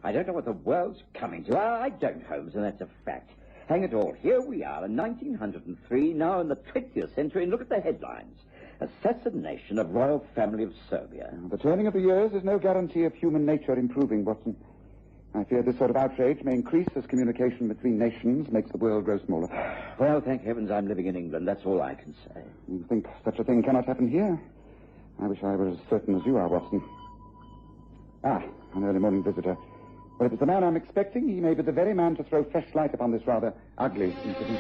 I don't know what the world's coming to. I don't, Holmes, and that's a fact. Hang it all, here we are in 1903, now in the 20th century, and look at the headlines. Assassination of royal family of Serbia. The turning of the years is no guarantee of human nature improving, Watson. I fear this sort of outrage may increase as communication between nations makes the world grow smaller. Well, thank heavens I'm living in England. That's all I can say. You think such a thing cannot happen here? I wish I were as certain as you are, Watson. An early morning visitor. Well, if it's the man I'm expecting, he may be the very man to throw fresh light upon this rather ugly incident.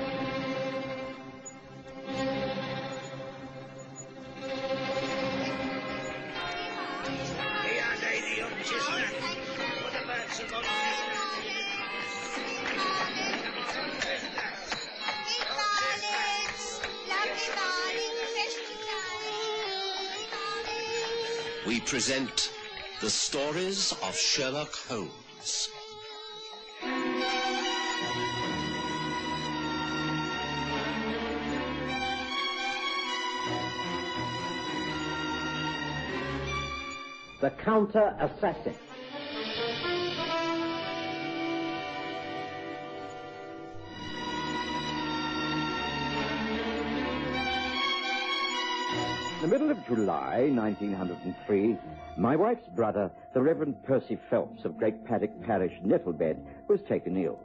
We present the stories of Sherlock Holmes. The Counter-Assassin. In the middle of July, 1903, my wife's brother, the Reverend Percy Phelps of Great Paddock Parish, Nettlebed, was taken ill.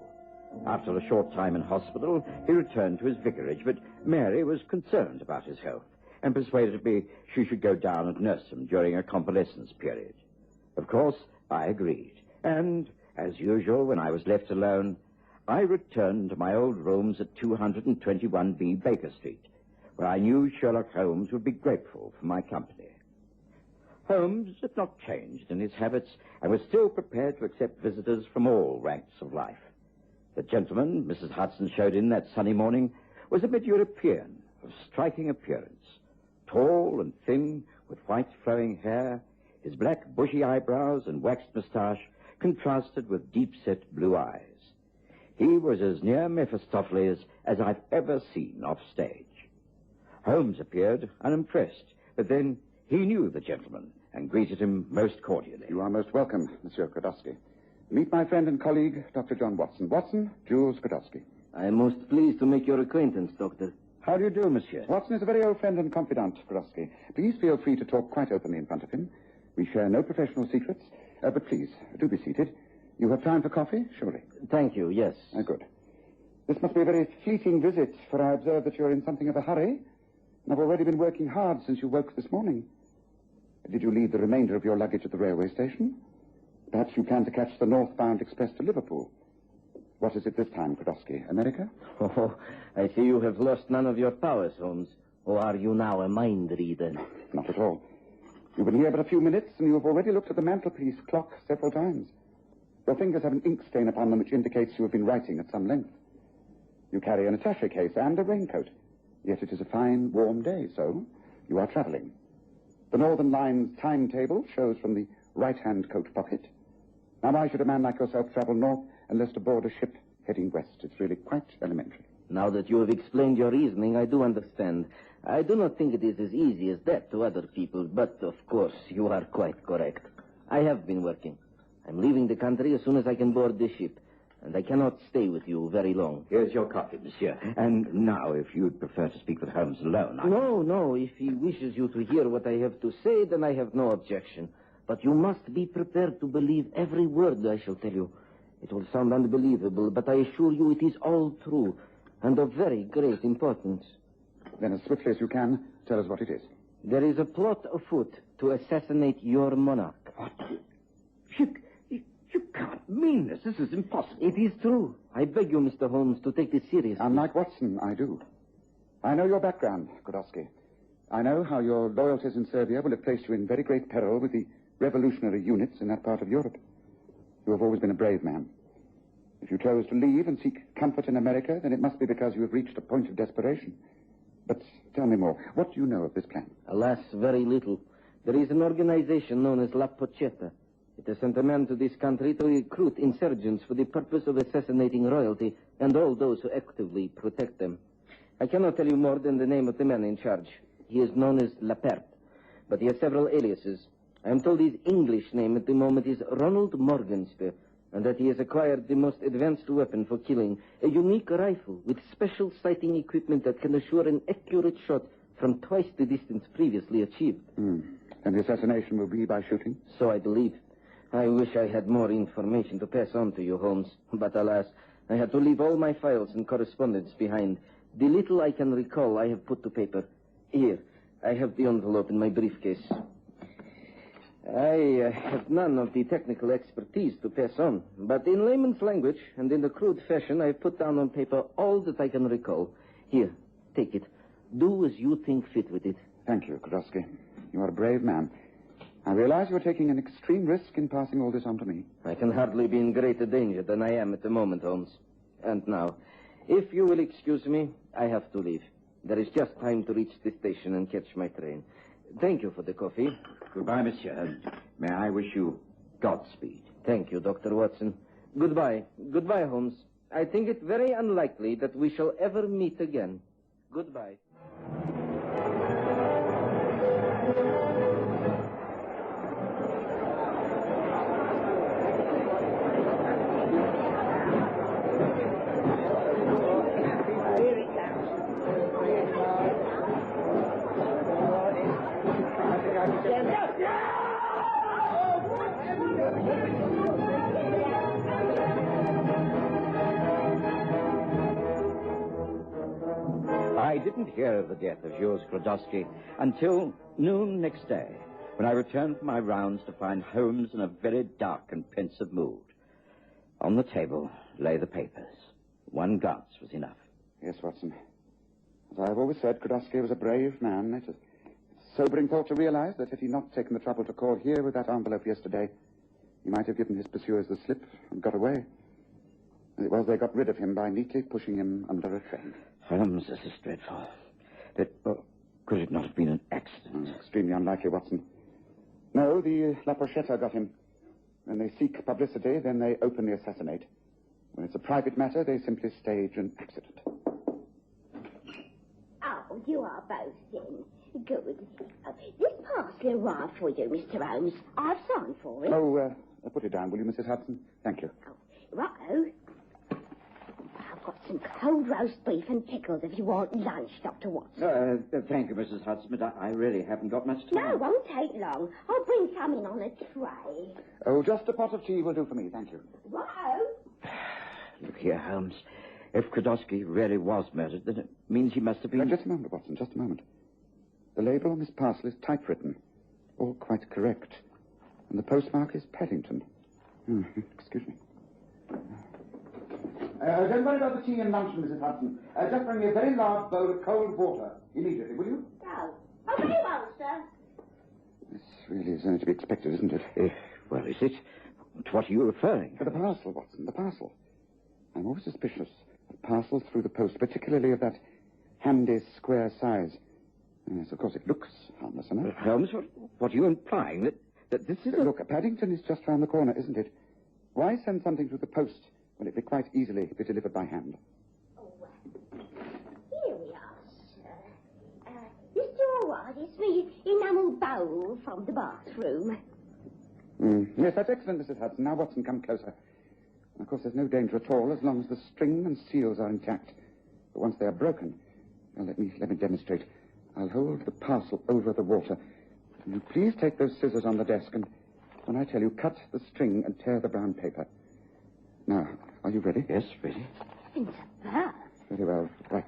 After a short time in hospital, he returned to his vicarage, but Mary was concerned about his health and persuaded me she should go down and nurse him during a convalescence period. Of course, I agreed, and, as usual, when I was left alone, I returned to my old rooms at 221B Baker Street, where I knew Sherlock Holmes would be grateful for my company. Holmes had not changed in his habits and was still prepared to accept visitors from all ranks of life. The gentleman Mrs. Hudson showed in that sunny morning was a mid-European of striking appearance, tall and thin, with white flowing hair, his black bushy eyebrows and waxed moustache contrasted with deep-set blue eyes. He was as near Mephistopheles as I've ever seen off stage. Holmes appeared unimpressed, but then he knew the gentleman and greeted him most cordially. You are most welcome, Monsieur Krodowski. Meet my friend and colleague, Dr. John Watson. Watson, Jules Krodowski. I am most pleased to make your acquaintance, Doctor. How do you do, monsieur? Watson is a very old friend and confidant, Krodowski. Please feel free to talk quite openly in front of him. We share no professional secrets. But please, do be seated. You have time for coffee, surely? Thank you, yes. Good. This must be a very fleeting visit, for I observe that you're in something of a hurry. And I've already been working hard since you woke this morning. Did you leave the remainder of your luggage at the railway station? Perhaps you plan to catch the northbound express to Liverpool. What is it this time, Krodowski? America? Oh, I see you have lost none of your powers, Holmes. Or are you now a mind reader? Not at all. You've been here but a few minutes, and you have already looked at the mantelpiece clock several times. Your fingers have an ink stain upon them which indicates you have been writing at some length. You carry an attaché case and a raincoat. Yet it is a fine, warm day, so you are traveling. The Northern Line's timetable shows from the right-hand coat pocket. Now, why should a man like yourself travel north unless to board a ship heading west? It's really quite elementary. Now that you have explained your reasoning, I do understand. I do not think it is as easy as that to other people, but, of course, you are quite correct. I have been working. I'm leaving the country as soon as I can board the ship, and I cannot stay with you very long. Here's your coffee, monsieur. And now, if you'd prefer to speak with Holmes alone... No. If he wishes you to hear what I have to say, then I have no objection. But you must be prepared to believe every word I shall tell you. It will sound unbelievable, but I assure you it is all true, and of very great importance. Then, as swiftly as you can, tell us what it is. There is a plot afoot to assassinate your monarch. What? You can't mean this. This is impossible. It is true. I beg you, Mr. Holmes, to take this seriously. Unlike Watson, I do. I know your background, Krodowski. I know how your loyalties in Serbia will have placed you in very great peril with the revolutionary units in that part of Europe. You have always been a brave man. If you chose to leave and seek comfort in America, then it must be because you have reached a point of desperation. But tell me more. What do you know of this plan? Alas, very little. There is an organization known as La Pochetta. It has sent a man to this country to recruit insurgents for the purpose of assassinating royalty and all those who actively protect them. I cannot tell you more than the name of the man in charge. He is known as Lapert, but he has several aliases. I am told his English name at the moment is Ronald Morgenster, and that he has acquired the most advanced weapon for killing, a unique rifle with special sighting equipment that can assure an accurate shot from twice the distance previously achieved. And the assassination will be by shooting? So I believe. I wish I had more information to pass on to you, Holmes, but alas, I had to leave all my files and correspondence behind. The little I can recall I have put to paper. Here, I have the envelope in my briefcase. I have none of the technical expertise to pass on, but in layman's language and in the crude fashion, I have put down on paper all that I can recall. Here, take it. Do as you think fit with it. Thank you, Kudowski. You are a brave man. I realize you're taking an extreme risk in passing all this on to me. I can hardly be in greater danger than I am at the moment, Holmes. And now, if you will excuse me, I have to leave. There is just time to reach the station and catch my train. Thank you for the coffee. Goodbye, monsieur. May I wish you Godspeed. Thank you, Dr. Watson. Goodbye. Goodbye, Holmes. I think it very unlikely that we shall ever meet again. Goodbye. I didn't hear of the death of Jules Krodowski until noon next day, when I returned from my rounds to find Holmes in a very dark and pensive mood. On the table lay the papers. One glance was enough. Yes, Watson. As I've always said, Krodowski was a brave man. It's a sobering thought to realize that had he not taken the trouble to call here with that envelope yesterday, he might have given his pursuers the slip and got away. As it was, they got rid of him by neatly pushing him under a train. Holmes, this is dreadful. Could it not have been an accident? Extremely unlikely, Watson. No, the La Pochetta got him. When they seek publicity, then they openly assassinate. When it's a private matter, they simply stage an accident. Oh, you are both in. Good. This parcel arrived for you, Mr. Holmes. I've signed for it. Oh, put it down, will you, Mrs. Hudson? Thank you. Oh, righto. I've got some cold roast beef and pickles if you want lunch, Dr. Watson. Thank you, Mrs. Hudson, but I really haven't got much time. No, it won't take long. I'll bring some in on a tray. Oh, just a pot of tea will do for me, thank you. Righto. Look here, Holmes. If Krodowski really was murdered, then it means he must have been... Just a moment, Watson, just a moment. The label on this parcel is typewritten. All quite correct. And the postmark is Paddington. Excuse me. Don't worry about the tea and luncheon, Mrs. Hudson. Just bring me a very large bowl of cold water immediately, will you? No. Oh, very well, sir. This really is only to be expected, isn't it? Well, is it? To what are you referring? To the parcel, Watson, the parcel. I'm always suspicious of parcels through the post, particularly of that handy square size. Yes, of course, it looks harmless enough. Holmes, what are you implying? That this is Look, Paddington is just round the corner, isn't it? Why send something through the post when it may quite easily be delivered by hand? Oh, here we are, sir. This all right? It's me enamel bowl from the bathroom. Yes, that's excellent, Mrs. Hudson. Now, Watson, come closer. Of course, there's no danger at all as long as the string and seals are intact. But once they are broken, well, let me demonstrate. I'll hold the parcel over the water. Will you please take those scissors on the desk and, when I tell you, cut the string and tear the brown paper. Now, are you ready? Yes, ready. It's a bird. Very well. Right.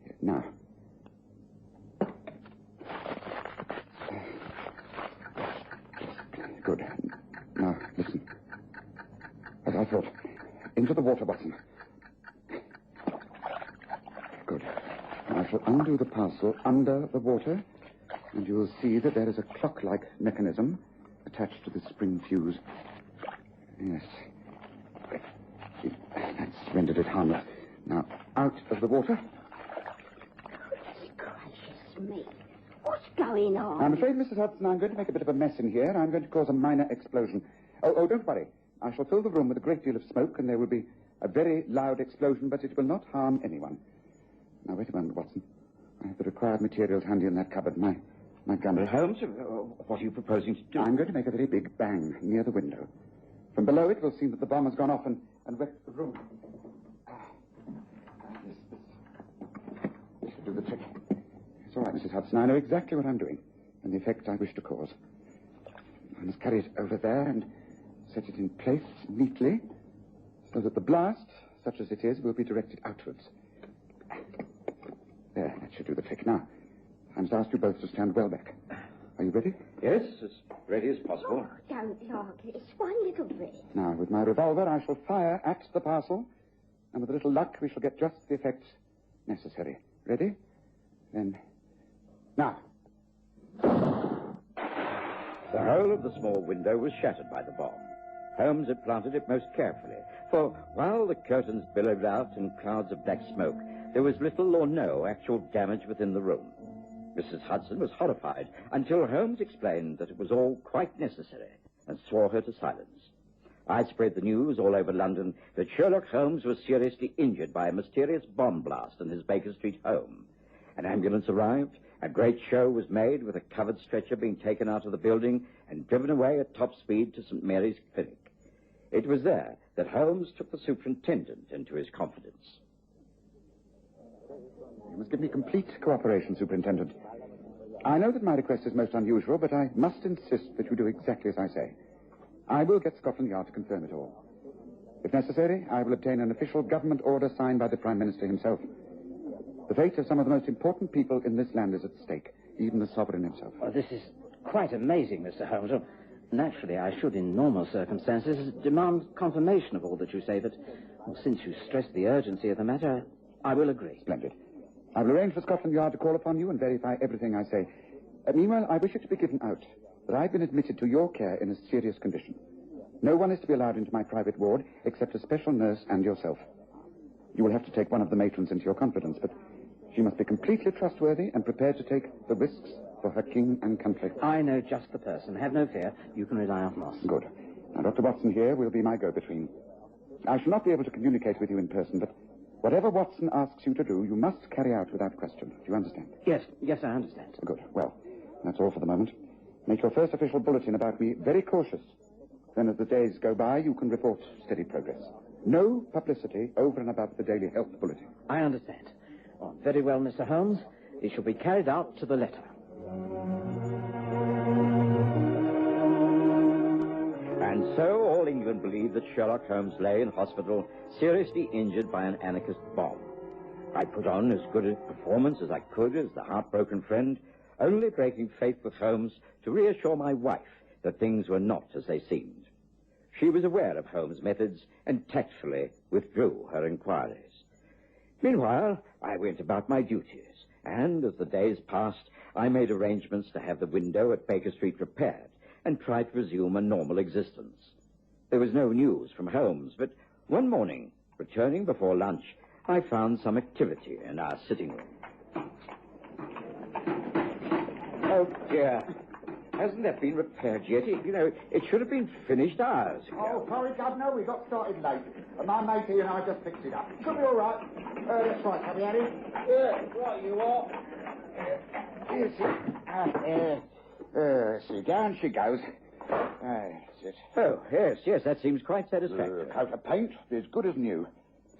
Here, now. Good. Now, listen. As I thought. Into the water, Watson. Good. I shall undo the parcel under the water, and you will see that there is a clock-like mechanism attached to the spring fuse. Yes. That's rendered it harmless. Now, out of the water. Goodness gracious me. What's going on? I'm afraid, Mrs. Hudson, I'm going to make a bit of a mess in here. I'm going to cause a minor explosion. Oh, don't worry. I shall fill the room with a great deal of smoke, and there will be a very loud explosion, but it will not harm anyone. Now, wait a moment, Watson. I have the required materials handy in that cupboard. My gun. Holmes, what are you proposing to do? I'm going to make a very big bang near the window. From From below it, we'll see that the bomb has gone off and wrecked the room. This should do the trick. It's all right, Mrs. Hudson. I know exactly what I'm doing and the effect I wish to cause. I must carry it over there and set it in place neatly so that the blast, such as it is, will be directed outwards. There, that should do the trick. Now, I must ask you both to stand well back. Are you ready? Yes, as ready as possible. Oh, don't log this. One little bit. Now, with my revolver, I shall fire at the parcel, and with a little luck, we shall get just the effect necessary. Ready? Then, now. The whole of the small window was shattered by the bomb. Holmes had planted it most carefully, for while the curtains billowed out in clouds of black smoke, there was little or no actual damage within the room. Mrs. Hudson was horrified until Holmes explained that it was all quite necessary and swore her to silence. I spread the news all over London that Sherlock Holmes was seriously injured by a mysterious bomb blast in his Baker Street home. An ambulance arrived, a great show was made with a covered stretcher being taken out of the building and driven away at top speed to St. Mary's Clinic. It was there that Holmes took the superintendent into his confidence. You must give me complete cooperation, Superintendent. I know that my request is most unusual, but I must insist that you do exactly as I say. I will get Scotland Yard to confirm it all. If necessary, I will obtain an official government order signed by the Prime Minister himself. The fate of some of the most important people in this land is at stake, even the sovereign himself. Well, this is quite amazing, Mr. Holmes. Well, naturally, I should, in normal circumstances, demand confirmation of all that you say, but since you stress the urgency of the matter, I will agree. Splendid. I will arrange for Scotland Yard to call upon you and verify everything I say. Meanwhile, I wish it to be given out that I've been admitted to your care in a serious condition. No one is to be allowed into my private ward except a special nurse and yourself. You will have to take one of the matrons into your confidence, but she must be completely trustworthy and prepared to take the risks for her king and country. I know just the person. Have no fear. You can rely on Moss. Good. Now, Dr. Watson here will be my go-between. I shall not be able to communicate with you in person, but whatever Watson asks you to do, you must carry out without question. Do you understand? Yes, I understand. Good. Well, that's all for the moment. Make your first official bulletin about me very cautious. Then as the days go by, you can report steady progress. No publicity over and above the daily health bulletin. I understand. Oh, very well, Mr. Holmes. It shall be carried out to the letter. And so all England believed that Sherlock Holmes lay in hospital, seriously injured by an anarchist bomb. I put on as good a performance as I could as the heartbroken friend, only breaking faith with Holmes to reassure my wife that things were not as they seemed. She was aware of Holmes' methods and tactfully withdrew her inquiries. Meanwhile, I went about my duties, and as the days passed, I made arrangements to have the window at Baker Street repaired and tried to resume a normal existence. There was no news from Holmes, but one morning, returning before lunch, I found some activity in our sitting room. Oh, dear. Hasn't that been repaired yet? It should have been finished hours ago. Oh, sorry, Governor, we got started late. My matey and I just fixed it up. Should be all right. That's right, have we, Harry? Yeah, right you are. See, down she goes. That's it. Oh, yes, that seems quite satisfactory. Coat of paint, as good as new.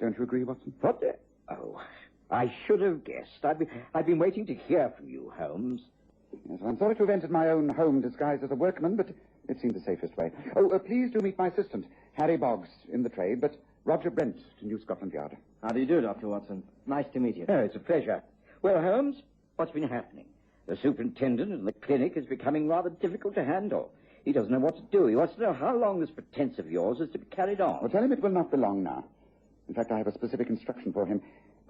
Don't you agree, Watson? What the... Oh, I should have guessed. I've been waiting to hear from you, Holmes. Yes, I'm sorry to have entered my own home disguised as a workman, but it seemed the safest way. Oh, please do meet my assistant, Harry Boggs, in the trade, but Roger Brent to New Scotland Yard. How do you do, Dr. Watson? Nice to meet you. Oh, it's a pleasure. Well, Holmes, what's been happening? The superintendent in the clinic is becoming rather difficult to handle. He doesn't know what to do. He wants to know how long this pretense of yours is to be carried on. Well, tell him it will not be long now. In fact, I have a specific instruction for him.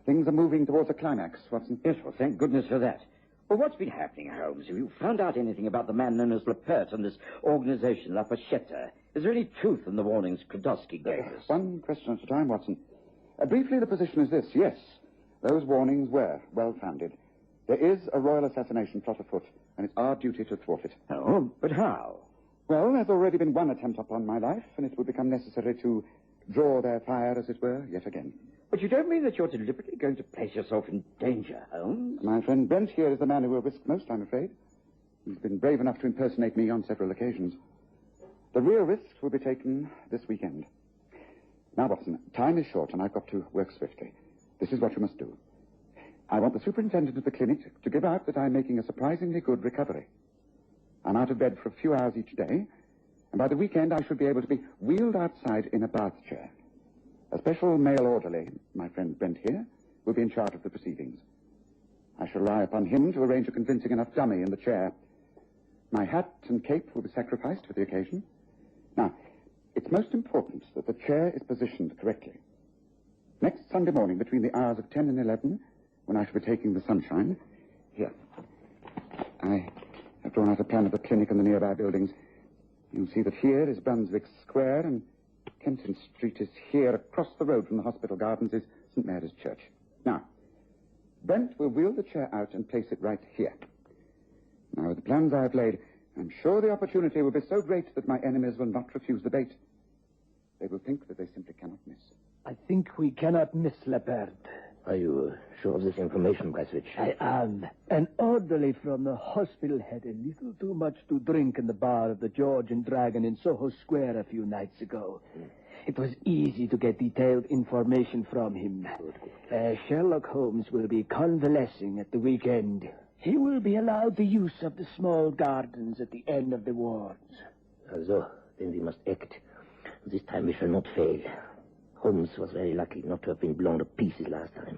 Things are moving towards a climax, Watson. Yes, well, thank goodness for that. Well, what's been happening, Holmes? Have you found out anything about the man known as Lepert and this organization, La Pochette? Is there any truth in the warnings Krodowski gave us? One question at a time, Watson. Briefly, the position is this. Yes, those warnings were well-founded. There is a royal assassination plot afoot, and it's our duty to thwart it. Oh, but how? Well, there's already been one attempt upon my life, and it will become necessary to draw their fire, as it were, yet again. But you don't mean that you're deliberately going to place yourself in danger, Holmes? My friend Brent here is the man who will risk most, I'm afraid. He's been brave enough to impersonate me on several occasions. The real risks will be taken this weekend. Now, Watson, time is short, and I've got to work swiftly. This is what you must do. I want the superintendent of the clinic to give out that I'm making a surprisingly good recovery. I'm out of bed for a few hours each day, and by the weekend I should be able to be wheeled outside in a bath chair. A special male orderly, my friend Brent here, will be in charge of the proceedings. I shall rely upon him to arrange a convincing enough dummy in the chair. My hat and cape will be sacrificed for the occasion. Now, it's most important that the chair is positioned correctly. Next Sunday morning, between the hours of 10 and 11, when I shall be taking the sunshine, here, I have drawn out a plan of the clinic and the nearby buildings. You'll see that here is Brunswick Square, and Kenton Street is here. Across the road from the hospital gardens is St. Mary's Church. Now, Brent will wheel the chair out and place it right here. Now, with the plans I have laid, I'm sure the opportunity will be so great that my enemies will not refuse the bait. They will think that they simply cannot miss. I think we cannot miss Leopard. Are you sure of this information, Braswich? I am. An orderly from the hospital had a little too much to drink in the bar of the George and Dragon in Soho Square a few nights ago. It was easy to get detailed information from him. Sherlock Holmes will be convalescing at the weekend. He will be allowed the use of the small gardens at the end of the wards. So, then we must act. This time we shall not fail. Holmes was very lucky not to have been blown to pieces last time.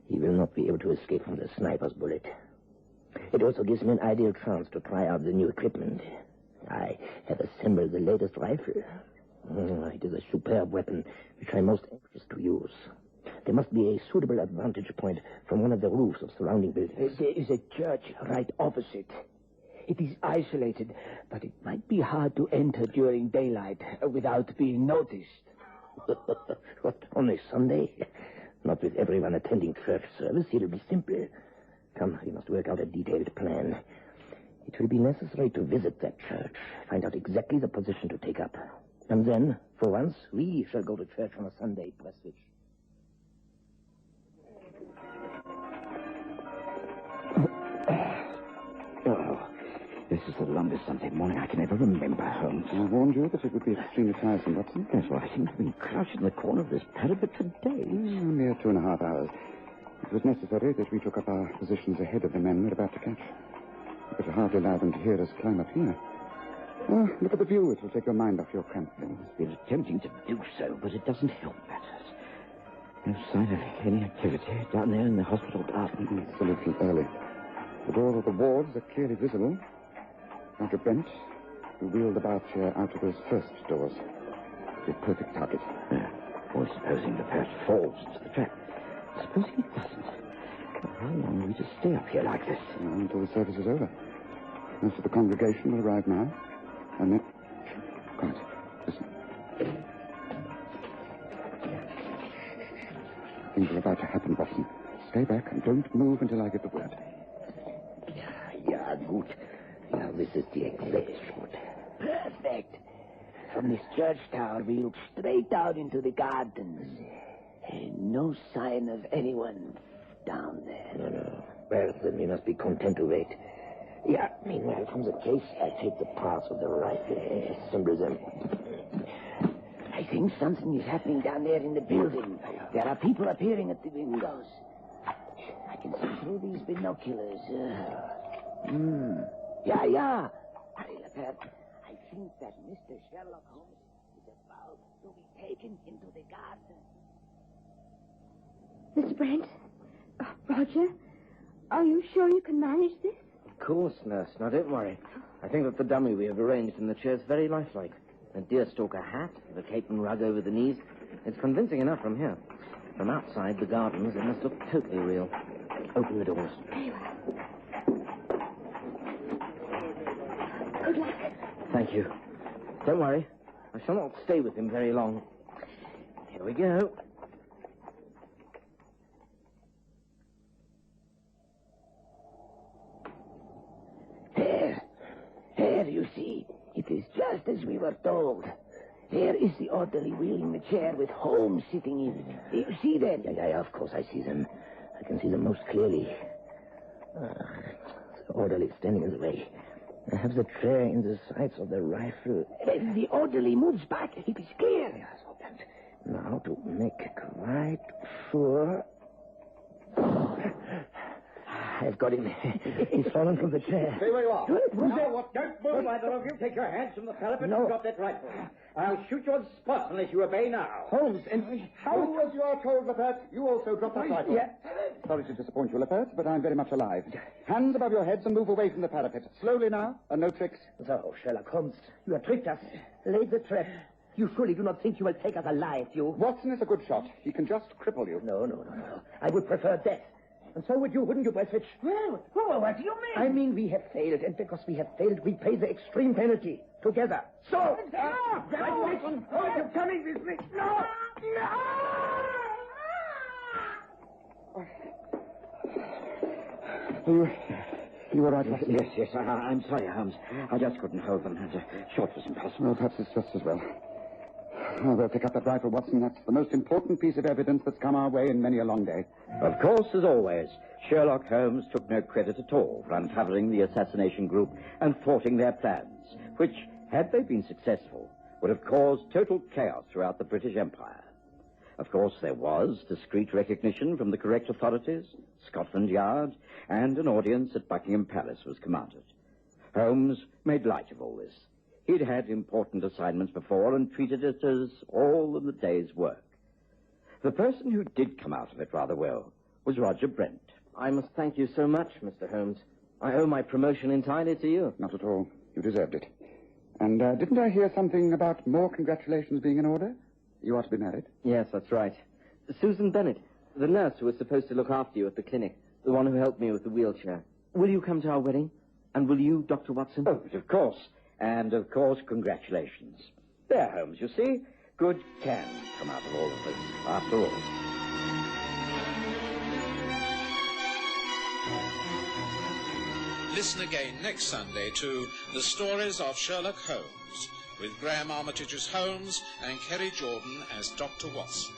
He will not be able to escape from the sniper's bullet. It also gives me an ideal chance to try out the new equipment. I have assembled the latest rifle. It is a superb weapon, which I'm most anxious to use. There must be a suitable advantage point from one of the roofs of surrounding buildings. There is a church right opposite. It is isolated, but it might be hard to enter during daylight without being noticed. What, on a Sunday? Not with everyone attending church service. It'll be simple. Come, we must work out a detailed plan. It will be necessary to visit that church, find out exactly the position to take up. And then, for once, we shall go to church on a Sunday, Prestwich. Oh, this is the longest Sunday morning I can ever remember, Holmes. I warned you that it would be extremely tiresome, Watson. Yes, well, I seem to have been crouched in the corner of this parapet for days. Mere 2.5 hours. It was necessary that we took up our positions ahead of the men we're about to catch. We could hardly allow them to hear us climb up here. Oh, look at the view. It will take your mind off your cramped things. It's been tempting to do so, but it doesn't help matters. No sign of any activity down there in the hospital garden. It's a little early. The doors of the wards are clearly visible. Dr. Brent will wheel the bath chair out of those first doors. Be a perfect target. Or supposing the first falls into the trap. Supposing it doesn't. How long are we to stay up here like this? Until the service is over. Most of the congregation will arrive now. And then... Quiet. Listen. Things are about to happen, Watson. Stay back and don't move until I give the word. Yeah, good. Now, this is the exact spot. Perfect. From this church tower, we look straight out into the gardens. No sign of anyone down there. No. Well, then we must be content to wait. Yeah, meanwhile, from the case, I take the parts of the rifle and assemble them. I think something is happening down there in the building. There are people appearing at the windows. I can see through these binoculars. Yeah. Hurry, Leopard. I think that Mr. Sherlock Holmes is about to be taken into the garden. Miss Brent? Roger? Are you sure you can manage this? Of course, nurse. Now, don't worry. I think that the dummy we have arranged in the chair is very lifelike. A deerstalker hat, with a cape and rug over the knees. It's convincing enough from here. From outside the gardens, it must look totally real. Open the doors. Very well. Good luck. Thank you. Don't worry. I shall not stay with him very long. Here we go. There, you see. It is just as we were told. There is the orderly wheeling the chair with Holmes sitting in it. Do you see them? Yeah, of course I see them. I can see them most clearly. The orderly standing in the way. I have the tray in the sights of the rifle. The orderly moves back. It is clear. Yes, and now to make quite sure. I've got him. He's fallen from the chair. Stay where you are. Don't move, either of you. Take your hands from the parapet and drop that rifle. I'll shoot you on the spot unless you obey now. Holmes, and How was you are told, Lepert? You also dropped that rifle. Yeah. Sorry to disappoint you, Lepert, but I'm very much alive. Hands above your heads and move away from the parapet. Slowly now, and no tricks. So, Sherlock Holmes, you have tricked us. Laid the trap. You surely do not think you will take us alive, you? Watson is a good shot. He can just cripple you. No. I would prefer death. And so would you, wouldn't you, Breswich? Well, what do you mean? I mean, we have failed, and because we have failed, we pay the extreme penalty. Together. So! No! Are you coming with me? No! You were right, Watson. Yes. I'm sorry, Holmes. I just couldn't hold them. The shot was impossible. Well, perhaps it's just as well. Oh, we'll pick up that rifle, Watson. That's the most important piece of evidence that's come our way in many a long day. Of course, as always, Sherlock Holmes took no credit at all for uncovering the assassination group and thwarting their plans, which, had they been successful, would have caused total chaos throughout the British Empire. Of course, there was discreet recognition from the correct authorities, Scotland Yard, and an audience at Buckingham Palace was commanded. Holmes made light of all this. He'd had important assignments before and treated it as all in the day's work. The person who did come out of it rather well was Roger Brent. I must thank you so much, Mr. Holmes. I owe my promotion entirely to you. Not at all. You deserved it. And didn't I hear something about more congratulations being in order? You are to be married. Yes, that's right. Susan Bennett, the nurse who was supposed to look after you at the clinic, the one who helped me with the wheelchair. Will you come to our wedding? And will you, Dr. Watson? Oh, but of course. And, of course, congratulations. There, Holmes, you see. Good can come out of all of this, after all. Listen again next Sunday to The Stories of Sherlock Holmes, with Graham Armitage as Holmes and Kerry Jordan as Dr. Watson.